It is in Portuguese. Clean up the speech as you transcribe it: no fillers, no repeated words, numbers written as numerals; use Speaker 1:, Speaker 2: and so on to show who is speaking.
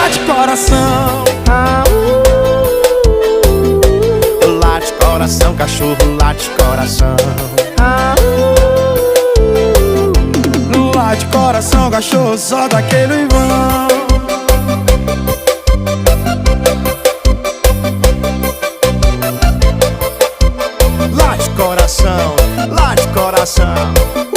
Speaker 1: late coração, late coração, cachorro late coração, late coração, cachorro só daquele vão. Late coração, late coração.